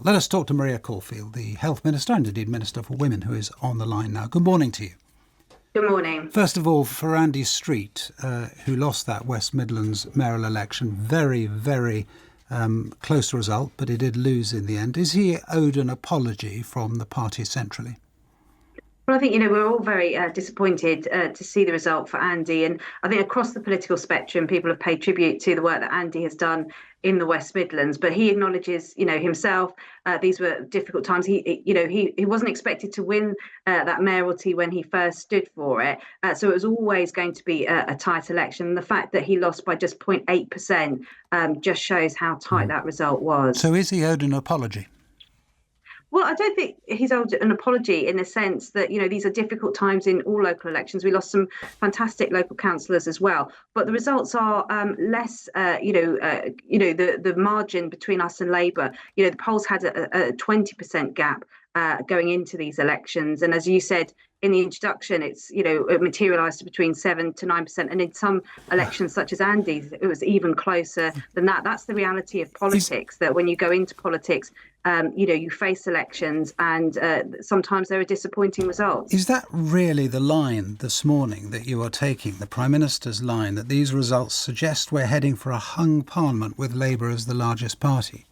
Let us talk to Maria Caulfield, the Health Minister and indeed Minister for Women, who is on the line now. Good morning to you. Good morning. First of all, for Andy Street, who lost that West Midlands mayoral election, very, very close result, but he did lose in the end. Is he owed an apology from the party centrally? Well, I think, we're all very disappointed to see the result for Andy. And I think across the political spectrum, people have paid tribute to the work that Andy has done in the West Midlands. But he acknowledges, himself, these were difficult times. He wasn't expected to win that mayoralty when he first stood for it. So it was always going to be a tight election. And the fact that he lost by just 0.8% just shows how tight that result was. So is he owed an apology? Well, I don't think he's owed an apology in the sense that, these are difficult times in all local elections. We lost some fantastic local councillors as well. But the results are less, the margin between us and Labour. The polls had a 20% gap going into these elections. And as you said in the introduction, it's, it materialised to between 7 to 9%. And in some elections, such as Andy's, it was even closer than that. That's the reality of politics, that when you go into politics, you face elections and sometimes there are disappointing results. Is that really the line this morning that you are taking, the Prime Minister's line, that these results suggest we're heading for a hung parliament with Labour as the largest party?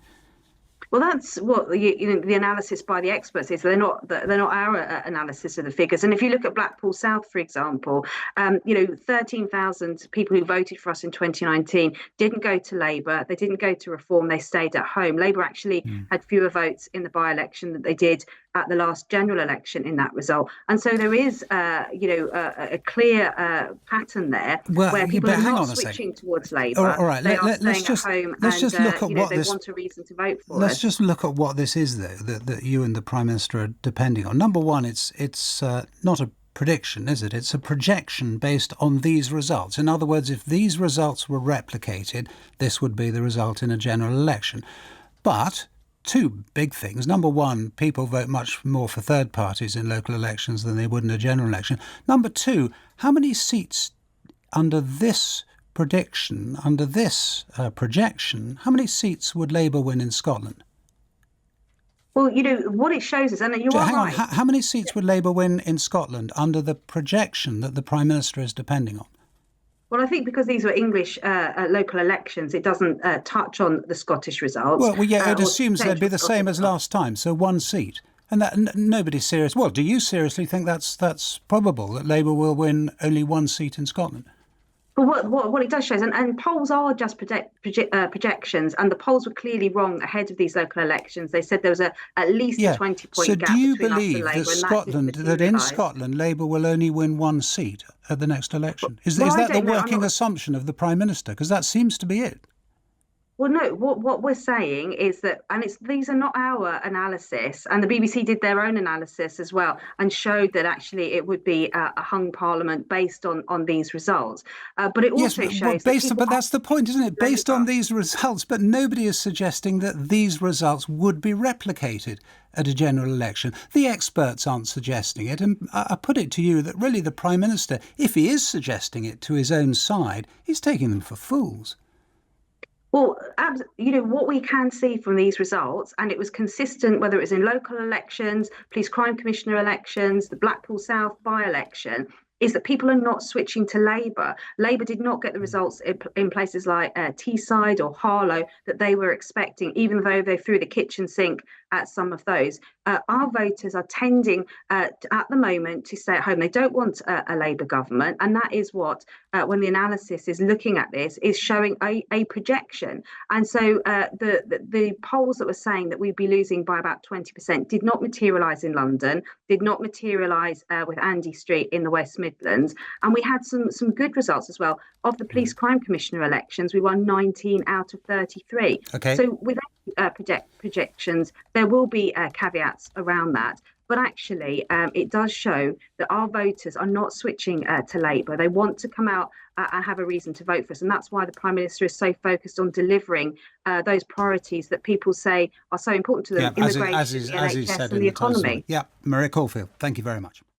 Well, that's what the analysis by the experts is. They're not our analysis of the figures. And if you look at Blackpool South, for example, 13,000 people who voted for us in 2019 didn't go to Labour. They didn't go to Reform. They stayed at home. Labour actually had fewer votes in the by-election than they did at the last general election in that result. And so there is, a clear pattern there where people are not switching towards Labour. All right, they are staying at home and they want a reason to vote for Let's just look at what this is, though, that you and the Prime Minister are depending on. Number one, it's not a prediction, is it? It's a projection based on these results. In other words, if these results were replicated, this would be the result in a general election. But two big things. Number one, people vote much more for third parties in local elections than they would in a general election. Number two, how many seats under this prediction, under this projection, how many seats would Labour win in Scotland? Well, what it shows is, and you are right. How many seats would Labour win in Scotland under the projection that the Prime Minister is depending on? Well, I think because these were English local elections, it doesn't touch on the Scottish results. Well, it assumes they'd be the same as last time, so one seat. And that nobody's serious. Well, do you seriously think that's probable, that Labour will win only one seat in Scotland? But what it does show is, and polls are just projections, and the polls were clearly wrong ahead of these local elections. They said there was at least a 20-point gap between us and Labour. So do you believe that in Scotland, Labour will only win one seat at the next election? Is that the working assumption of the Prime Minister? Because that seems to be it. Well, no, what we're saying is that, and these are not our analysis, and the BBC did their own analysis as well and showed that actually it would be a hung parliament based on these results. But it also shows but that's the point, isn't it? Based on these results, but nobody is suggesting that these results would be replicated at a general election. The experts aren't suggesting it, and I put it to you that really the Prime Minister, if he is suggesting it to his own side, he's taking them for fools. Well, what we can see from these results, and it was consistent whether it was in local elections, police crime commissioner elections, the Blackpool South by-election, is that people are not switching to Labour. Labour did not get the results in places like Teesside or Harlow that they were expecting, even though they threw the kitchen sink at some of those. Our voters are tending at the moment to stay at home. They don't want a Labour government. And that is what, when the analysis is looking at this, is showing a projection. And so the polls that were saying that we'd be losing by about 20% did not materialise in London, did not materialise with Andy Street in the West Midlands. And we had some good results as well. Of the police crime commissioner elections, we won 19 out of 33. Okay. So with projections, there will be caveats around that. But actually, it does show that our voters are not switching to Labour. They want to come out and have a reason to vote for us. And that's why the Prime Minister is so focused on delivering those priorities that people say are so important to them, immigration, the NHS and the economy. Maria Caulfield, thank you very much.